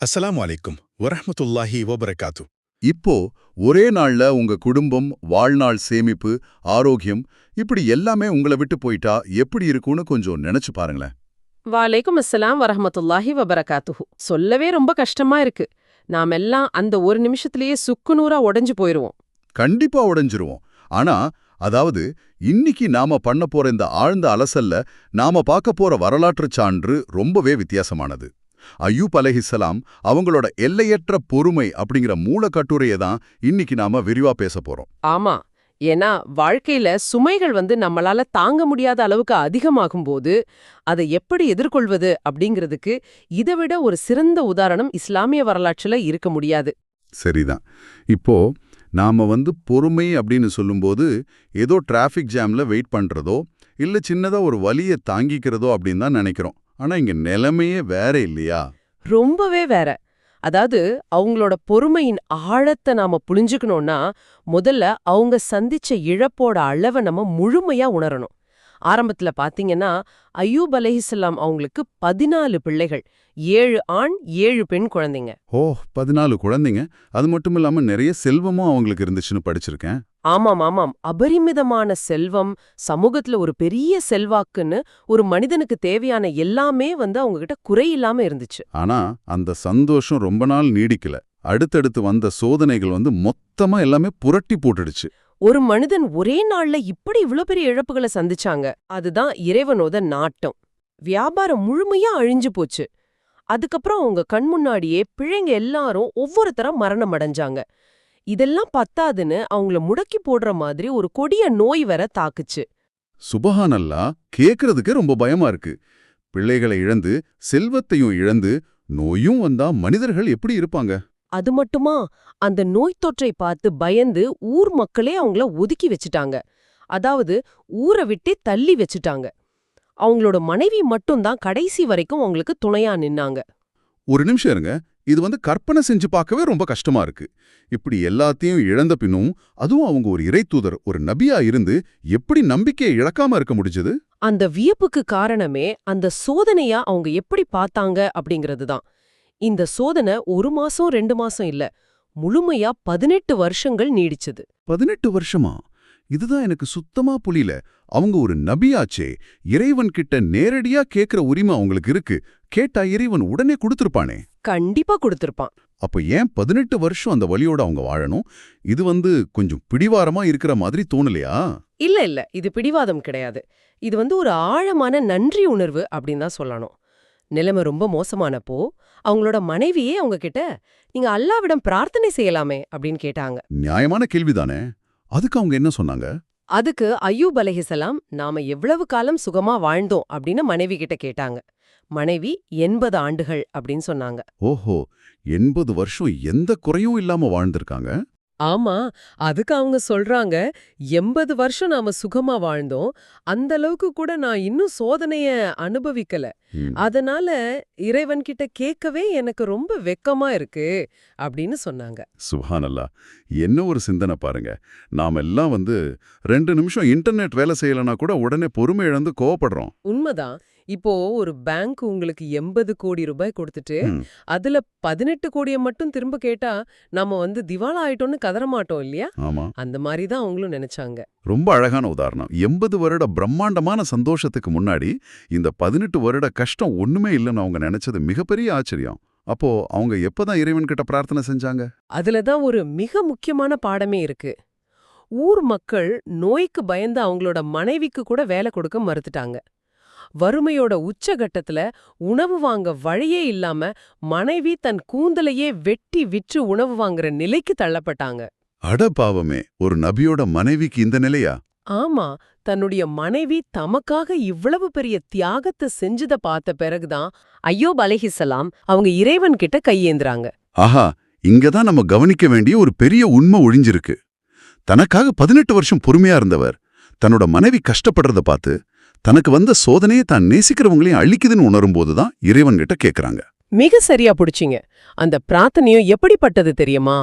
அஸ்ஸலாமு அலைக்கும் வரஹ்மத்துல்லாஹி வபரகாத்து. இப்போ ஒரே நாள்ல உங்க குடும்பம், வாழ்நாள் சேமிப்பு, ஆரோக்கியம் இப்படி எல்லாமே உங்களை விட்டு போயிட்டா எப்படி இருக்கும்னு கொஞ்சம் நினைச்சு பாருங்களேன். வாலைக்கும் அஸ்ஸலாம் வரஹ்மத்துல்லாஹி வபரகாத்துஹு. சொல்லவே ரொம்ப கஷ்டமா இருக்கு. நாமெல்லாம் அந்த ஒரு நிமிஷத்திலேயே சுக்குநூறா உடைஞ்சு போயிருவோம். கண்டிப்பா உடைஞ்சிருவோம். ஆனா அதாவது இன்னைக்கு நாம பண்ண போற இந்த ஆழ்ந்த அலசல்ல நாம பார்க்க போற வரலாற்றுச் சான்று ரொம்பவே வித்தியாசமானது. அய்யூப் அலைஹிஸ்ஸலாம் அவங்களோட எல்லையற்ற பொறுமை அப்படிங்கிற மூலக்கட்டுரையை தான் இன்னைக்கு நாம விரிவா பேச போறோம். ஆமா, ஏன்னா வாழ்க்கையில சுமைகள் நம்மளால தாங்க முடியாத அளவுக்கு அதிகமாகும்போது அதை எப்படி எதிர்கொள்வது அப்படிங்கிறதுக்கு இதை விட ஒரு சிறந்த உதாரணம் இஸ்லாமிய வரலாற்றுல இருக்க முடியாது. சரிதான். இப்போ நாம பொறுமை அப்படின்னு சொல்லும்போது ஏதோ டிராஃபிக் ஜாம்ல வெயிட் பண்றதோ இல்ல சின்னதா ஒரு வலியை தாங்கிக்கிறதோ அப்படின்னு தான் நினைக்கிறோம். ஆனா இங்க நிலைமையே வேற இல்லையா? ரொம்பவே வேற. அதாவது அவங்களோட பொறுமையின் ஆழத்தை நாம புரிஞ்சுக்கணும்னா முதல்ல அவங்க சந்திச்ச இழப்போட அளவை நம்ம முழுமையா உணரணும். ஆரம்பத்துல பாத்தீங்கன்னா அய்யூப் அலைஹிஸ்ஸலாம் அவங்களுக்கு 14 பிள்ளைகள், 7 ஆண் 7 பெண் குழந்தைங்க. ஓ, 14 குழந்தைங்க. அது மட்டும் இல்லாம நிறைய செல்வமும் அவங்களுக்கு இருந்துச்சுன்னு படிச்சிருக்கேன். ஆமாம் ஆமாம், அபரிமிதமான செல்வம், சமூகத்துல ஒரு பெரிய செல்வாக்குன்னு ஒரு மனிதனுக்கு தேவையான எல்லாமே அவங்க கிட்ட குறையில்லாம இருந்துச்சு. ஆனா அந்த சந்தோஷம் ரொம்ப நாள் நீடிக்கல. அடுத்தடுத்து வந்த சோதனைகள் மொத்தமா எல்லாமே புரட்டி போட்டுடுச்சு. ஒரு மனிதன் ஒரே நாள்ல இப்படி இவ்ளோ பெரிய இழப்புகளை சந்திச்சாங்க. அதுதான் இறைவனோட நாட்டம். வியாபாரம் முழுமையா அழிஞ்சு போச்சு. அதுக்கப்புறம் அவங்க கண் முன்னாடியே பிள்ளைங்க எல்லாரும் ஒவ்வொருத்தரா மரணம் அடைஞ்சாங்க. இதெல்லாம் பத்தாதுன்னு அவங்கள முடக்கி போடுற மாதிரி ஒரு கொடிய நோய் வர தாக்குச்சு. சுபஹானல்லாஹ், கேக்குறதுக்கே ரொம்ப பயமா இருக்கு. பிள்ளைகளை இழந்து செல்வத்தையும் இழந்து நோயும் வந்தா மனிதர்கள் எப்படி இருப்பாங்க? அது மட்டுமா, அந்த நோய் தொற்றை பார்த்து பயந்து ஊர் மக்களே அவங்கள ஒதுக்கி வச்சுட்டாங்க. அதாவது ஊரை விட்டே தள்ளி வச்சுட்டாங்க. அவங்களோட மனைவி மட்டும்தான் கடைசி வரைக்கும் அவங்களுக்கு துணையா நின்னாங்க. ஒரு நிமிஷம் இருங்க. இது கற்பனை செஞ்சு பார்க்கவே ரொம்ப கஷ்டமா இருக்கு. இப்படி எல்லாத்தையும் இழந்த பின்னும் அதுவும் அவங்க ஒரு இறைத்தூதர், ஒரு நபியா இருந்து எப்படி நம்பிக்கையை இழக்காம இருக்க முடிஞ்சது? அந்த வியப்புக்கு காரணமே அந்த சோதனையா அவங்க எப்படி பார்த்தாங்க அப்படிங்கிறது தான். இந்த சோதனை 1 மாசம் 2 மாசம் இல்ல, முழுமையா 18 வருஷங்கள் நீடிச்சது. 18 வருஷமா? இதுதான் எனக்கு சுத்தமா புரியல. அவங்க ஒரு நபியாச்சே, இறைவன் கிட்ட நேரடியா கேக்குற உரிமை அவங்களுக்கு இருக்கு. கேட்டா இறைவன் உடனே கொடுத்திருப்பானே. கண்டிப்பா கொடுத்திருப்பான். அப்ப ஏன் 18 வருஷம் அந்த வலியோட அவங்க வாழணும்? இது கொஞ்சம் பிடிவாரமா இருக்கிற மாதிரி தோணலையா? இல்ல இல்ல, இது பிடிவாதம் கிடையாது. இது ஒரு ஆழமான நன்றி உணர்வு அப்படின்னு தான் சொல்லணும். நிலைமை ரொம்ப மோசமானப்போ அவங்களோட மனைவியே அவங்க கிட்ட, நீங்க அல்லாவிடம் பிரார்த்தனை செய்யலாமே அப்படின்னு கேட்டாங்க. நியாயமான கேள்விதானே. அதுக்கு அவங்க என்ன சொன்னாங்க? அதுக்கு அய்யூப் அலைஹிஸ்ஸலாம், நாம எவ்வளவு காலம் சுகமா வாழ்ந்தோம் அப்படின்னு மனைவி கிட்ட கேட்டாங்க. மனைவி 80 ஆண்டுகள் அப்படின்னு சொன்னாங்க. ஓஹோ, 80 வருஷம் எந்த குறையும் இல்லாம வாழ்ந்திருக்காங்க. ஆமா, அதுக்கு அவங்க சொல்றாங்க, 80 வருஷம் நாம சுகமா வாழ்ந்தோம், அந்த அளவுக்கு கூட நான் இன்னும் சோதனைய அனுபவிக்கல. அதனால இறைவன் கிட்ட கேட்கவே எனக்கு ரொம்ப வெக்கமா இருக்கு அப்படின்னு சொன்னாங்க. சுப்ஹானல்லாஹ், என்ன ஒரு சிந்தனை பாருங்க. நாம எல்லாம் 2 நிமிஷம் இன்டர்நெட் வேலை செய்யலனா கூட உடனே பொறுமை இழந்து கோவப்படுறோம். உண்மைதான். இப்போ ஒரு பேங்க் உங்களுக்கு 80 கோடி ரூபாய் கொடுத்துட்டு அதுல 18 கோடியை மட்டும் திரும்ப கேட்டா நாம திவாலா ஆயிட்டோம்னு கதற மாட்டோம் இல்லையா? ஆமா, அந்த மாதிரி தான் அவங்களும் நினைச்சாங்க. ரொம்ப அழகான உதாரணம். 80 வருட பிரம்மாண்டமான சந்தோஷத்துக்கு முன்னாடி இந்த 18 வருட கஷ்டம் ஒண்ணுமே இல்லைன்னு அவங்க நினைச்சது மிகப்பெரிய ஆச்சரியம். அப்போ அவங்க எப்பதான் இறைவன் கிட்ட பிரார்த்தனை செஞ்சாங்க? அதுலதான் ஒரு மிக முக்கியமான பாடமே இருக்கு. ஊர் மக்கள் நோய்க்கு பயந்து அவங்களோட மனைவிக்கு கூட வேலை கொடுக்க மறுத்துட்டாங்க. வறுமையோட உச்சகட்டத்துல உணவு வாங்க வழியே இல்லாம மனைவி தன் கூந்தலையே வெட்டி விற்று உணவு வாங்குற நிலைக்கு தள்ளப்பட்டாங்க. அட பாவமே, ஒரு நபியோட மனைவிக்கு இந்த நிலையா? ஆமா, தன்னுடைய மனைவி தமக்காக இவ்வளவு பெரிய தியாகத்தை செஞ்சத பார்த்த பிறகுதான் அய்யூப் அலைஹிஸ்ஸலாம் அவங்க இறைவன் கிட்ட கையேந்துறாங்க. ஆஹா, இங்கதான் நம்ம கவனிக்க வேண்டிய ஒரு பெரிய உண்மை ஒழிஞ்சிருக்கு. தனக்காக 18 வருஷம் பொறுமையா இருந்தவர் தன்னோட மனைவி கஷ்டப்படுறத பார்த்து தனக்கு வந்த சோதனையை தான் நேசிக்கிறவங்களையும் அழிக்குதுன்னு உணரும்போதுதான் இறைவன் கிட்ட கேக்குறாங்க. மிக சரியா புடிச்சிங்க. அந்த பிரார்த்தனையும் எப்படிப்பட்டது தெரியுமா?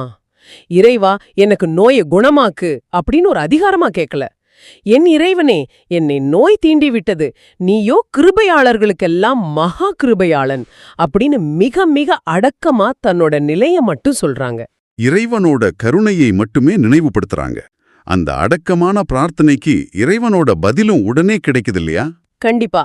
இறைவா, எனக்கு நோயை குணமாக்கு அப்படின்னு ஒரு அதிகாரமா கேட்கல. என் இறைவனே, என்னை நோய் தீண்டி விட்டது, நீயோ கிருபையாளர்களுக்கெல்லாம் மகா கிருபையாளன் அப்படின்னு மிக மிக அடக்கமா தன்னோட நிலைய மட்டும் சொல்றாங்க. இறைவனோட கருணையை மட்டுமே நினைவுபடுத்துறாங்க. அந்த அடக்கமான பிரார்த்தனைக்கு இறைவனோட பதிலும் உடனே கிடைக்குது இல்லையா? கண்டிப்பா.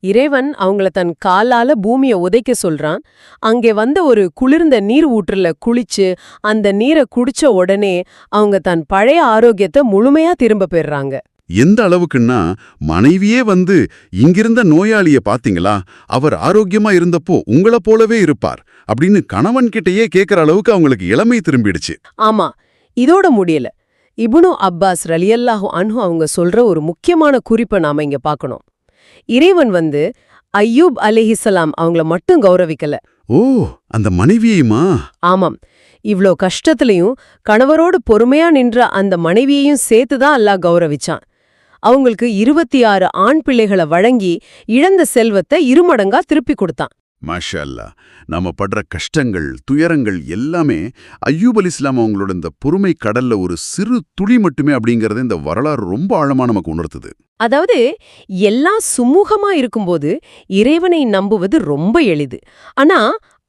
இறைவன் அவங்கள தன் காலால பூமிய உதைக்க சொல்றான். அங்கே வந்த ஒரு குளிர்ந்த நீர் ஊற்றுல குளிச்சு அந்த நீரை குடிச்ச உடனே அவங்க தன் பழைய ஆரோக்கியத்தை முழுமையா திரும்ப பெறுறாங்க. எந்த அளவுக்குன்னா, மனைவியே வந்து இங்கிருந்த நோயாளிய பாத்தீங்களா, அவர் ஆரோக்கியமா இருந்தப்போ உங்கள போலவே இருப்பார் அப்படின்னு கணவன்கிட்டயே கேட்கிற அளவுக்கு அவங்களுக்கு இளமை திரும்பிடுச்சு. ஆமா, இதோட முடியல. இப்னு அப்பாஸ் ரலியல்லாஹு அன்ஹு அவங்க சொல்ற ஒரு முக்கியமான குறிப்பை நாம இங்க பார்க்கணும். இறைவன் வந்து அய்யூப் அலைஹிஸ்ஸலாம் அவங்கள மட்டும் கௌரவிக்கல. ஓ, அந்த மனைவியுமா? ஆமாம், இவ்ளோ கஷ்டத்திலையும் கணவரோடு பொறுமையா நின்ற அந்த மனைவியையும் சேர்த்துதான் அல்லாஹ் கௌரவிச்சான். அவங்களுக்கு 26 ஆண் பிள்ளைகளை வழங்கி இழந்த செல்வத்தை இருமடங்கா திருப்பி கொடுத்தான். மாஷா அல்லாஹ். நாம படுற கஷ்டங்கள், துயரங்கள் எல்லாமே அய்யூப் அலைஹிஸ்ஸலாம் அவங்களோட இந்த பொறுமை கடல்ல ஒரு சிறு துளி மட்டுமே அப்படிங்கறத இந்த வரலாறு ரொம்ப ஆழமா நமக்கு உணர்த்துது. அதாவது எல்லாம் சுமூகமா இருக்கும்போது இறைவனை நம்புவது ரொம்ப எளிது. ஆனா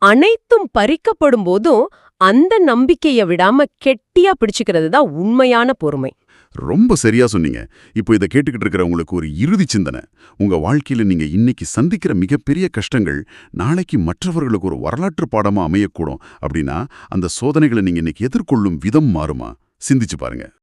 அனைத்தும் பறிக்கப்படும் போதும் அந்த நம்பிக்கைய விடாம கெட்டியா பிடிச்சுக்கிறது தான் உண்மையான பொறுமை. ரொம்ப சரியா சொன்னீங்க. இப்போ இதை கேட்டுக்கிட்டு இருக்கிற உங்களுக்கு ஒரு இறுதி சிந்தனை. உங்க வாழ்க்கையில நீங்க இன்னைக்கு சந்திக்கிற மிகப்பெரிய கஷ்டங்கள் நாளைக்கு மற்றவர்களுக்கு ஒரு வரலாற்று பாடமா அமையக்கூடும் அப்படின்னா, அந்த சோதனைகளை நீங்க இன்னைக்கு எதிர்கொள்ளும் விதம் மாறுமா? சிந்திச்சு பாருங்க.